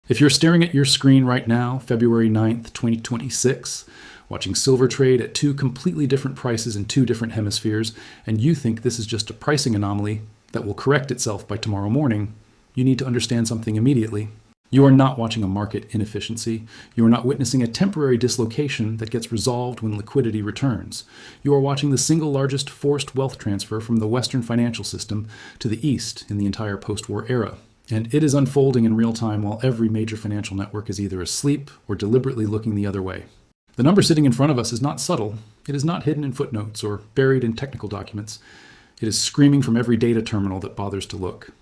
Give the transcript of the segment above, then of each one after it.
If you're staring at your screen right now, February 9th, 2026, watching silver trade at two completely different prices in two different hemispheres, and you think this is just a pricing anomaly that will correct itself by tomorrow morning, you need to understand something immediately. You are not watching a market inefficiency. You are not witnessing a temporary dislocation that gets resolved when liquidity returns. You are watching the single largest forced wealth transfer from the Western financial system to the East in the entire post-war era. And it is unfolding in real time while every major financial network is either asleep or deliberately looking the other way. The number sitting in front of us is not subtle. It is not hidden in footnotes or buried in technical documents. It is screaming from every data terminal that bothers to look.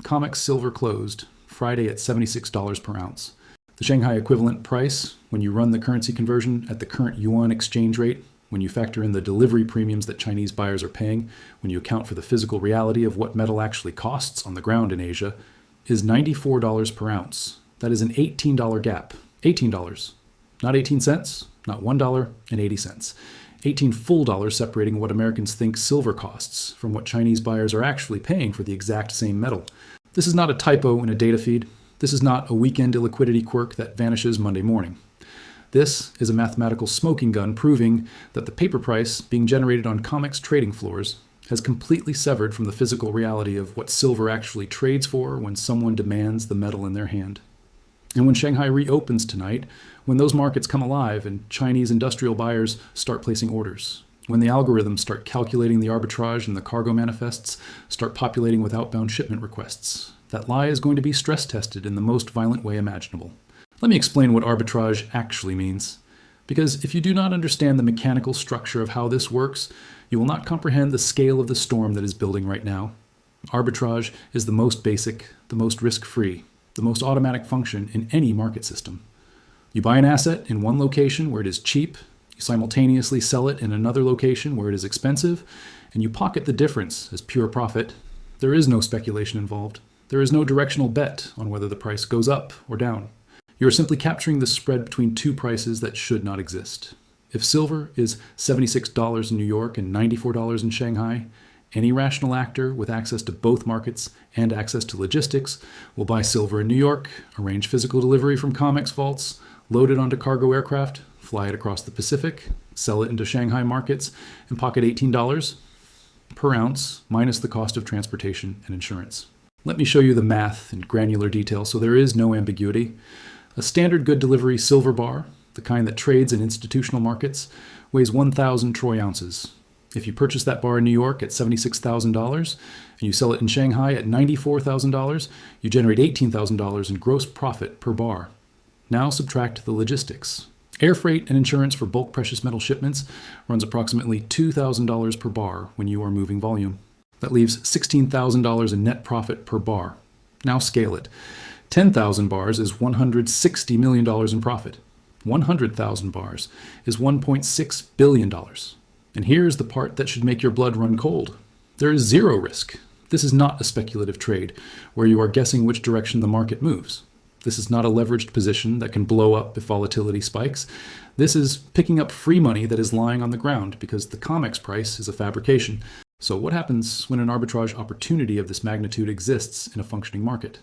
COMEX silver closed Friday at $76 per ounce. The Shanghai equivalent price, when you run the currency conversion at the current yuan exchange rate, when you factor in the delivery premiums that Chinese buyers are paying, when you account for the physical reality of what metal actually costs on the ground in Asia, is $94 per ounce. That is an $18 gap. $18. Not 18 cents, not $1.80. 18 full dollars separating what Americans think silver costs from what Chinese buyers are actually paying for the exact same metal. This is not a typo in a data feed. This is not a weekend illiquidity quirk that vanishes Monday morning. This is a mathematical smoking gun proving that the paper price being generated on COMEX trading floors has completely severed from the physical reality of what silver actually trades for when someone demands the metal in their hand. And when Shanghai reopens tonight, when those markets come alive and Chinese industrial buyers start placing orders, when the algorithms start calculating the arbitrage and the cargo manifests start populating with outbound shipment requests, that lie is going to be stress tested in the most violent way imaginable. Let me explain what arbitrage actually means. Because if you do not understand the mechanical structure of how this works, you will not comprehend the scale of the storm that is building right now. Arbitrage is the most basic, the most risk-free, the most automatic function in any market system. You buy an asset in one location where it is cheap, you simultaneously sell it in another location where it is expensive, and you pocket the difference as pure profit. There is no speculation involved. There is no directional bet on whether the price goes up or down. You are simply capturing the spread between two prices that should not exist. If silver is $76 in New York and $94 in Shanghai, any rational actor with access to both markets and access to logistics will buy silver in New York, arrange physical delivery from COMEX vaults, load it onto cargo aircraft, fly it across the Pacific, sell it into Shanghai markets, and pocket $18 per ounce minus the cost of transportation and insurance. Let me show you the math in granular detail so there is no ambiguity. A standard good delivery silver bar, the kind that trades in institutional markets, weighs 1,000 troy ounces. If you purchase that bar in New York at $76,000 and you sell it in Shanghai at $94,000, you generate $18,000 in gross profit per bar. Now subtract the logistics. Air freight and insurance for bulk precious metal shipments runs approximately $2,000 per bar when you are moving volume. That leaves $16,000 in net profit per bar. Now scale it. 10,000 bars is $160 million in profit. 100,000 bars is $1.6 billion. And here's the part that should make your blood run cold. There is zero risk. This is not a speculative trade where you are guessing which direction the market moves. This is not a leveraged position that can blow up if volatility spikes. This is picking up free money that is lying on the ground because the COMEX price is a fabrication. So what happens when an arbitrage opportunity of this magnitude exists in a functioning market?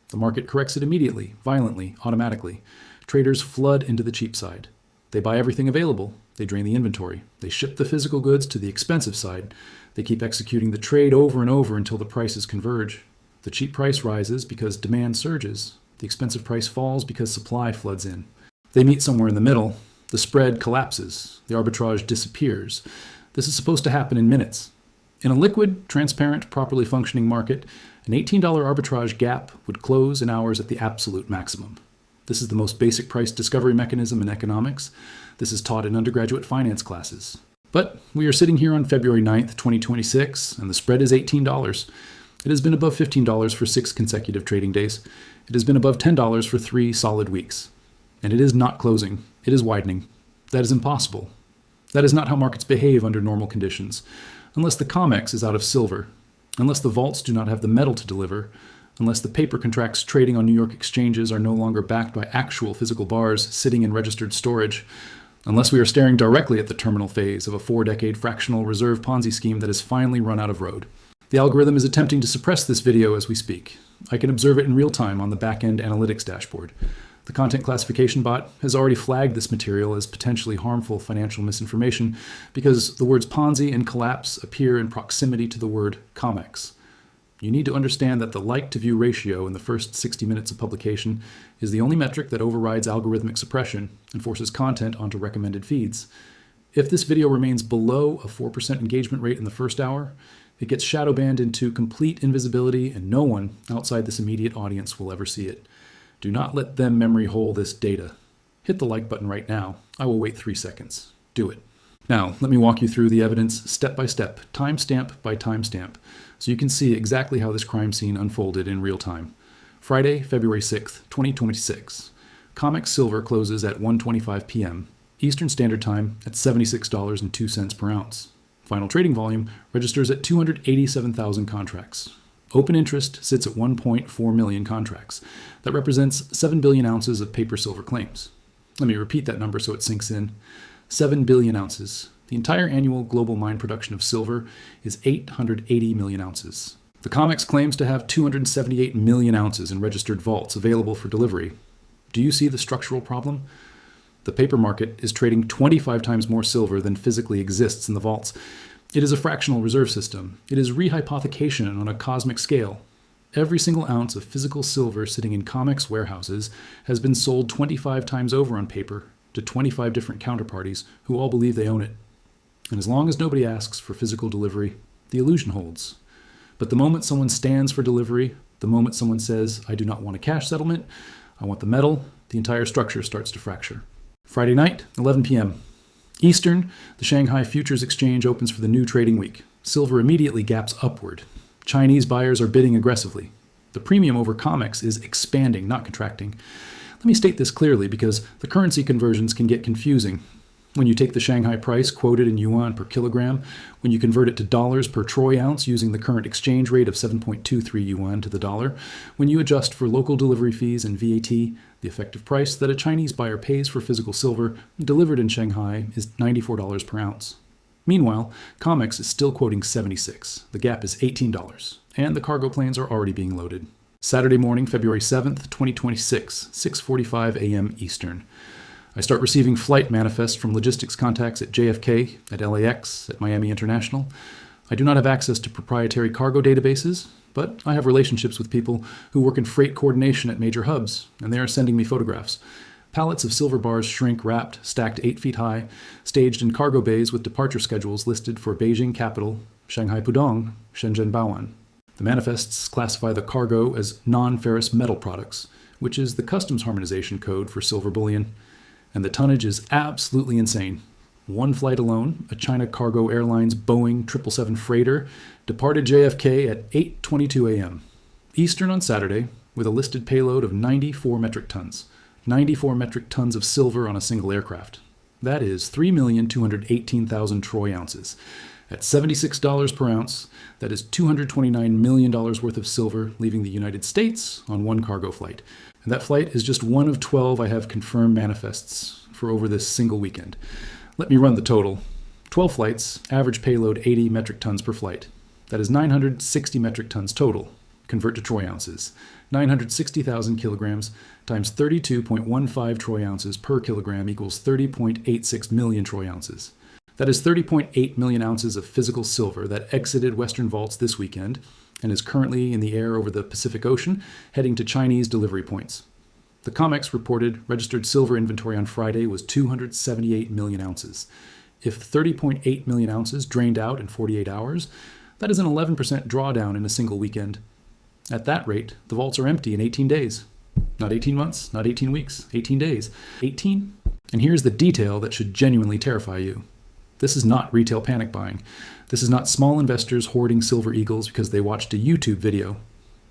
The market corrects it immediately, violently, automatically. Traders flood into the cheap side. They buy everything available. They drain the inventory. They ship the physical goods to the expensive side. They keep executing the trade over and over until the prices converge. The cheap price rises because demand surges. The expensive price falls because supply floods in. They meet somewhere in the middle. The spread collapses. The arbitrage disappears. This is supposed to happen in minutes. In a liquid, transparent, properly functioning market, an $18 arbitrage gap would close in hours at the absolute maximum. This is the most basic price discovery mechanism in economics. This is taught in undergraduate finance classes. But we are sitting here on February 9th, 2026, and the spread is $18. It has been above $15 for 6 consecutive trading days. It has been above $10 for 3 solid weeks. And it is not closing. It is widening. That is impossible. That is not how markets behave under normal conditions. Unless the COMEX is out of silver, unless the vaults do not have the metal to deliver, unless the paper contracts trading on New York exchanges are no longer backed by actual physical bars sitting in registered storage, unless we are staring directly at the terminal phase of a 4-decade fractional reserve Ponzi scheme that has finally run out of road. The algorithm is attempting to suppress this video as we speak. I can observe it in real time on the back-end analytics dashboard. The content classification bot has already flagged this material as potentially harmful financial misinformation because the words Ponzi and collapse appear in proximity to the word COMEX. You need to understand that the like-to-view ratio in the first 60 minutes of publication is the only metric that overrides algorithmic suppression and forces content onto recommended feeds. If this video remains below a 4% engagement rate in the first hour, it gets shadow banned into complete invisibility and no one outside this immediate audience will ever see it. Do not let them memory hole this data. Hit the like button right now. I will wait 3 seconds. Do it. Now, let me walk you through the evidence step by step, timestamp by timestamp, so you can see exactly how this crime scene unfolded in real time. Friday, February 6th, 2026. COMEX silver closes at 1:25 p.m. Eastern Standard Time at $76.02 per ounce. Final trading volume registers at 287,000 contracts. Open interest sits at 1.4 million contracts. That represents 7 billion ounces of paper silver claims. Let me repeat that number so it sinks in. 7 billion ounces. The entire annual global mine production of silver is 880 million ounces. The COMEX claims to have 278 million ounces in registered vaults available for delivery. Do you see the structural problem? The paper market is trading 25 times more silver than physically exists in the vaults. It is a fractional reserve system. It is rehypothecation on a cosmic scale. Every single ounce of physical silver sitting in COMEX warehouses has been sold 25 times over on paper to 25 different counterparties who all believe they own it. And as long as nobody asks for physical delivery, the illusion holds. But the moment someone stands for delivery, the moment someone says, I do not want a cash settlement, I want the metal, the entire structure starts to fracture. Friday night, 11 p.m. Eastern, the Shanghai Futures Exchange opens for the new trading week. Silver immediately gaps upward. Chinese buyers are bidding aggressively. The premium over COMEX is expanding, not contracting. Let me state this clearly because the currency conversions can get confusing. When you take the Shanghai price quoted in yuan per kilogram, when you convert it to dollars per troy ounce using the current exchange rate of 7.23 yuan to the dollar, when you adjust for local delivery fees and VAT, the effective price that a Chinese buyer pays for physical silver delivered in Shanghai is $94 per ounce. Meanwhile, COMEX is still quoting 76. The gap is $18, and the cargo planes are already being loaded. Saturday morning, February 7th, 2026, 6:45 a.m. Eastern. I start receiving flight manifests from logistics contacts at JFK, at LAX, at Miami International. I do not have access to proprietary cargo databases, but I have relationships with people who work in freight coordination at major hubs, and they are sending me photographs. Pallets of silver bars shrink wrapped, stacked 8 feet high, staged in cargo bays with departure schedules listed for Beijing Capital, Shanghai Pudong, Shenzhen Baoan. The manifests classify the cargo as non-ferrous metal products, which is the customs harmonization code for silver bullion. And the tonnage is absolutely insane. One flight alone, a China Cargo Airlines Boeing 777 freighter, departed JFK at 8:22 a.m. Eastern on Saturday with a listed payload of 94 metric tons. 94 metric tons of silver on a single aircraft. That is 3,218,000 troy ounces. At $76 per ounce, that is $229 million worth of silver leaving the United States on one cargo flight. And that flight is just one of 12 I have confirmed manifests for over this single weekend. Let me run the total. 12 flights, average payload 80 metric tons per flight. That is 960 metric tons total. Convert to troy ounces. 960,000 kilograms times 32.15 troy ounces per kilogram equals 30.86 million troy ounces. That is 30.8 million ounces of physical silver that exited Western vaults this weekend and is currently in the air over the Pacific Ocean, heading to Chinese delivery points. The COMEX reported registered silver inventory on Friday was 278 million ounces. If 30.8 million ounces drained out in 48 hours, that is an 11% drawdown in a single weekend. At that rate, the vaults are empty in 18 days. Not 18 months, not 18 weeks, 18 days. 18? And here's the detail that should genuinely terrify you. This is not retail panic buying. This is not small investors hoarding silver eagles because they watched a YouTube video.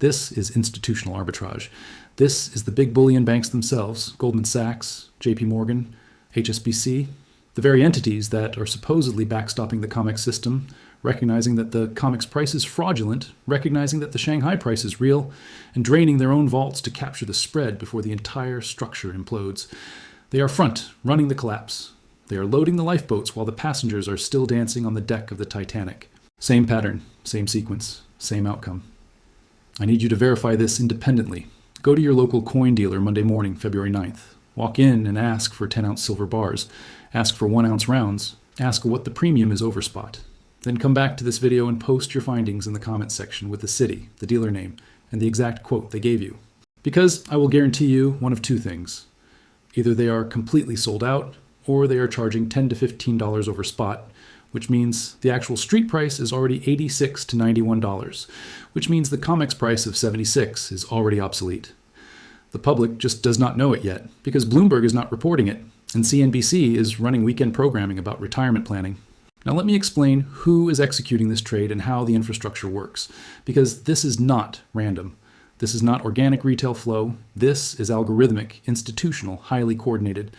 This is institutional arbitrage. This is the big bullion banks themselves, Goldman Sachs, JP Morgan, HSBC, the very entities that are supposedly backstopping the COMEX system, recognizing that the COMEX price is fraudulent, recognizing that the Shanghai price is real, and draining their own vaults to capture the spread before the entire structure implodes. They are front, running the collapse. They are loading the lifeboats while the passengers are still dancing on the deck of the Titanic. Same pattern, same sequence, same outcome. I need you to verify this independently. Go to your local coin dealer Monday morning, February 9th. Walk in and ask for 10-ounce silver bars. Ask for 1-ounce rounds. Ask what the premium is over spot. Then come back to this video and post your findings in the comments section with the city, the dealer name, and the exact quote they gave you. Because I will guarantee you one of two things. Either they are completely sold out, or they are charging $10 to $15 over spot, which means the actual street price is already $86 to $91, which means the COMEX price of $76 is already obsolete. The public just does not know it yet, because Bloomberg is not reporting it, and CNBC is running weekend programming about retirement planning. Now let me explain who is executing this trade and how the infrastructure works, because this is not random. This is not organic retail flow. This is algorithmic, institutional, highly coordinated.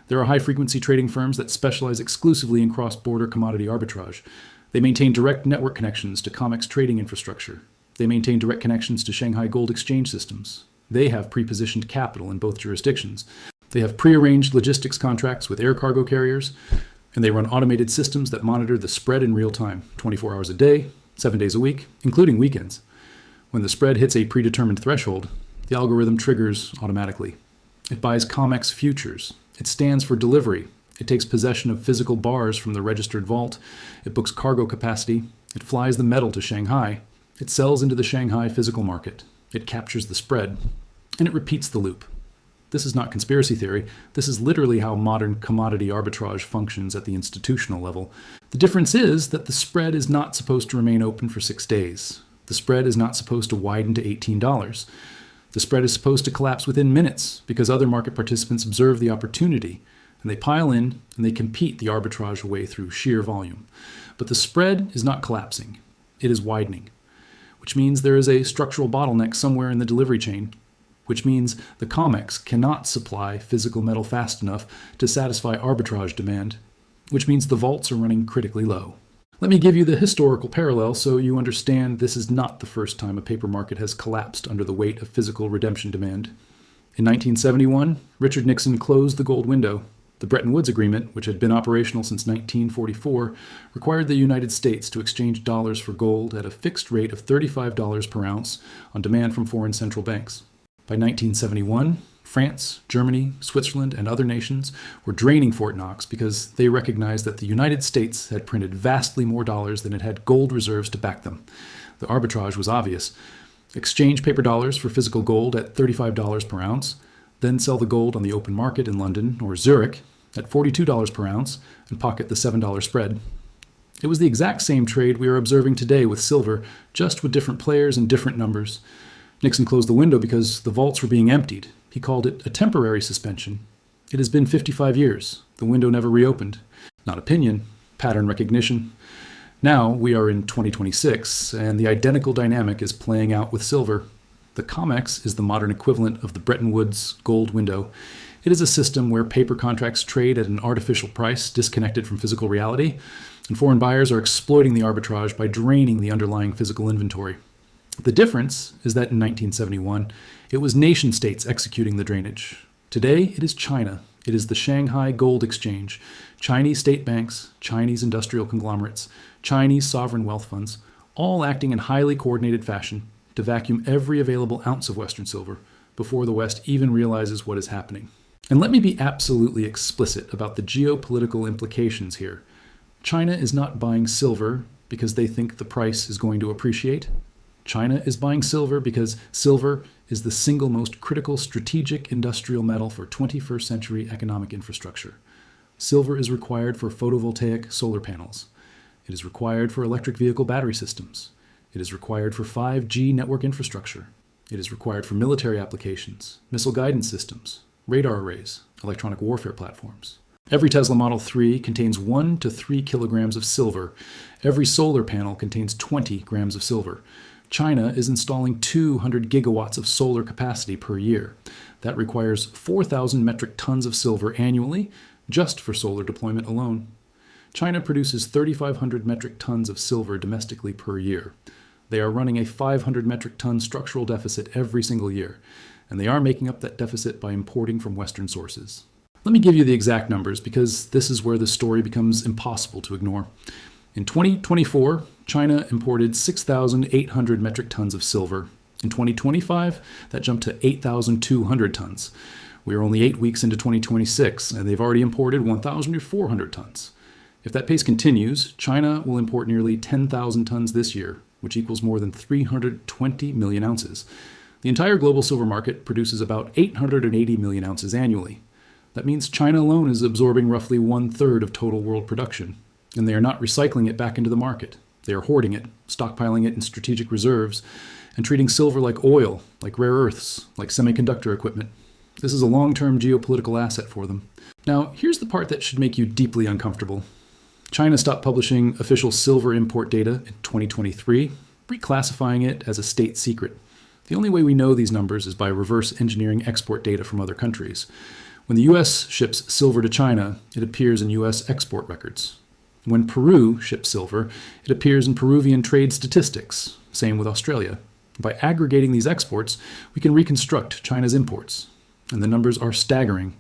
There are high-frequency trading firms that specialize exclusively in cross-border commodity arbitrage. They maintain direct network connections to COMEX trading infrastructure. They maintain direct connections to Shanghai gold exchange systems. They have pre-positioned capital in both jurisdictions. They have pre-arranged logistics contracts with air cargo carriers, and they run automated systems that monitor the spread in real time, 24 hours a day, 7 days a week, including weekends. When the spread hits a predetermined threshold, the algorithm triggers automatically. It buys COMEX futures. It stands for delivery. It takes possession of physical bars from the registered vault. It books cargo capacity. It flies the metal to Shanghai. It sells into the Shanghai physical market. It captures the spread. And it repeats the loop. This is not conspiracy theory. This is literally how modern commodity arbitrage functions at the institutional level. The difference is that the spread is not supposed to remain open for 6 days. The spread is not supposed to widen to $18. The spread is supposed to collapse within minutes because other market participants observe the opportunity and they pile in and they compete the arbitrage away through sheer volume. But the spread is not collapsing. It is widening, which means there is a structural bottleneck somewhere in the delivery chain, which means the COMEX cannot supply physical metal fast enough to satisfy arbitrage demand, which means the vaults are running critically low. Let me give you the historical parallel so you understand this is not the first time a paper market has collapsed under the weight of physical redemption demand. In 1971, Richard Nixon closed the gold window. The Bretton Woods Agreement, which had been operational since 1944, required the United States to exchange dollars for gold at a fixed rate of $35 per ounce on demand from foreign central banks. By 1971, France, Germany, Switzerland, and other nations were draining Fort Knox because they recognized that the United States had printed vastly more dollars than it had gold reserves to back them. The arbitrage was obvious. Exchange paper dollars for physical gold at $35 per ounce, then sell the gold on the open market in London or Zurich at $42 per ounce and pocket the $7 spread. It was the exact same trade we are observing today with silver, just with different players and different numbers. Nixon closed the window because the vaults were being emptied. He called it a temporary suspension. It has been 55 years. The window never reopened. Not opinion, pattern recognition. Now we are in 2026, and the identical dynamic is playing out with silver. The COMEX is the modern equivalent of the Bretton Woods gold window. It is a system where paper contracts trade at an artificial price disconnected from physical reality, and foreign buyers are exploiting the arbitrage by draining the underlying physical inventory. The difference is that in 1971, it was nation-states executing the drainage. Today, it is China. It is the Shanghai Gold Exchange, Chinese state banks, Chinese industrial conglomerates, Chinese sovereign wealth funds, all acting in highly coordinated fashion to vacuum every available ounce of Western silver before the West even realizes what is happening. And let me be absolutely explicit about the geopolitical implications here. China is not buying silver because they think the price is going to appreciate. China is buying silver because silver is the single most critical strategic industrial metal for 21st century economic infrastructure. Silver is required for photovoltaic solar panels. It is required for electric vehicle battery systems. It is required for 5G network infrastructure. It is required for military applications, missile guidance systems, radar arrays, electronic warfare platforms. Every Tesla Model 3 contains 1 to 3 kilograms of silver. Every solar panel contains 20 grams of silver. China is installing 200 gigawatts of solar capacity per year. That requires 4,000 metric tons of silver annually, just for solar deployment alone. China produces 3,500 metric tons of silver domestically per year. They are running a 500 metric ton structural deficit every single year, and they are making up that deficit by importing from Western sources. Let me give you the exact numbers because this is where the story becomes impossible to ignore. In 2024, China imported 6,800 metric tons of silver. In 2025, that jumped to 8,200 tons. We are only 8 weeks into 2026, and they've already imported 1,400 tons. If that pace continues, China will import nearly 10,000 tons this year, which equals more than 320 million ounces. The entire global silver market produces about 880 million ounces annually. That means China alone is absorbing roughly 1/3 of total world production, and they are not recycling it back into the market. They are hoarding it, stockpiling it in strategic reserves, and treating silver like oil, like rare earths, like semiconductor equipment. This is a long-term geopolitical asset for them. Now, here's the part that should make you deeply uncomfortable. China stopped publishing official silver import data in 2023, reclassifying it as a state secret. The only way we know these numbers is by reverse engineering export data from other countries. When the US ships silver to China, it appears in US export records. When Peru ships silver, it appears in Peruvian trade statistics. Same with Australia. By aggregating these exports, we can reconstruct China's imports. And the numbers are staggering.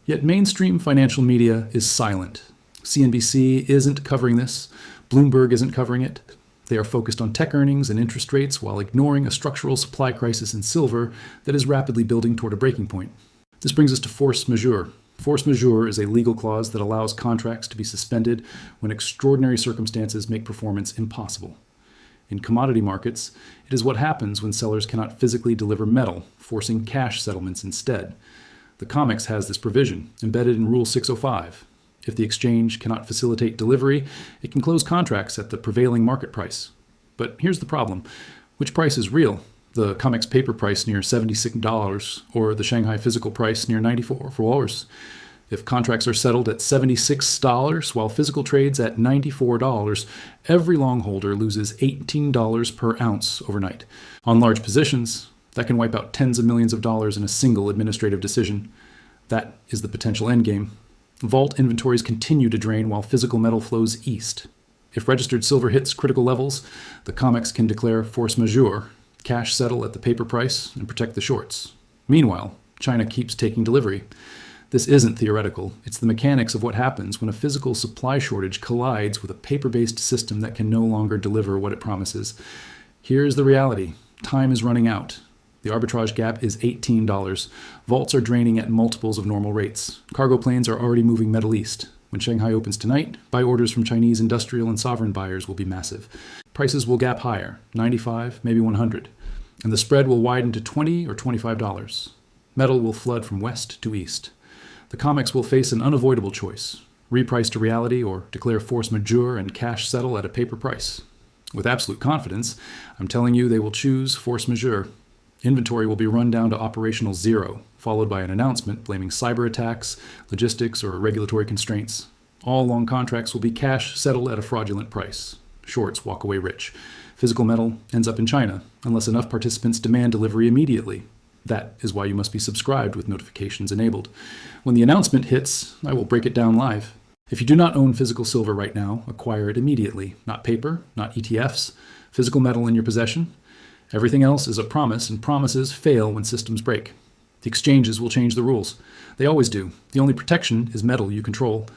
Yet mainstream financial media is silent. CNBC isn't covering this. Bloomberg isn't covering it. They are focused on tech earnings and interest rates while ignoring a structural supply crisis in silver that is rapidly building toward a breaking point. This brings us to force majeure. Force majeure is a legal clause that allows contracts to be suspended when extraordinary circumstances make performance impossible. In commodity markets, it is what happens when sellers cannot physically deliver metal, forcing cash settlements instead. The COMEX has this provision, embedded in Rule 605. If the exchange cannot facilitate delivery, it can close contracts at the prevailing market price. But here's the problem. Which price is real? The COMEX paper price near $76 or the Shanghai physical price near $94? If contracts are settled at $76 while physical trades at $94, every longholder loses $18 per ounce overnight. On large positions, that can wipe out tens of millions of dollars in a single administrative decision. That is the potential endgame. Vault inventories continue to drain while physical metal flows east. If registered silver hits critical levels, the COMEX can declare force majeure, cash settle at the paper price, and protect the shorts. Meanwhile, China keeps taking delivery. This isn't theoretical. It's the mechanics of what happens when a physical supply shortage collides with a paper-based system that can no longer deliver what it promises. Here's the reality. Time is running out. The arbitrage gap is $18. Vaults are draining at multiples of normal rates. Cargo planes are already moving metal east. When Shanghai opens tonight, buy orders from Chinese industrial and sovereign buyers will be massive. Prices will gap higher, 95, maybe 100. And the spread will widen to $20 or $25. Metal will flood from west to east. The COMEX will face an unavoidable choice: reprice to reality or declare force majeure and cash settle at a paper price. With absolute confidence, I'm telling you they will choose force majeure. Inventory will be run down to operational zero, followed by an announcement blaming cyber attacks, logistics, or regulatory constraints. All long contracts will be cash settled at a fraudulent price. Shorts walk away rich. Physical metal ends up in China, unless enough participants demand delivery immediately. That is why you must be subscribed with notifications enabled. When the announcement hits, I will break it down live. If you do not own physical silver right now, acquire it immediately. Not paper, not ETFs, physical metal in your possession. Everything else is a promise, and promises fail when systems break. The exchanges will change the rules. They always do. The only protection is metal you control.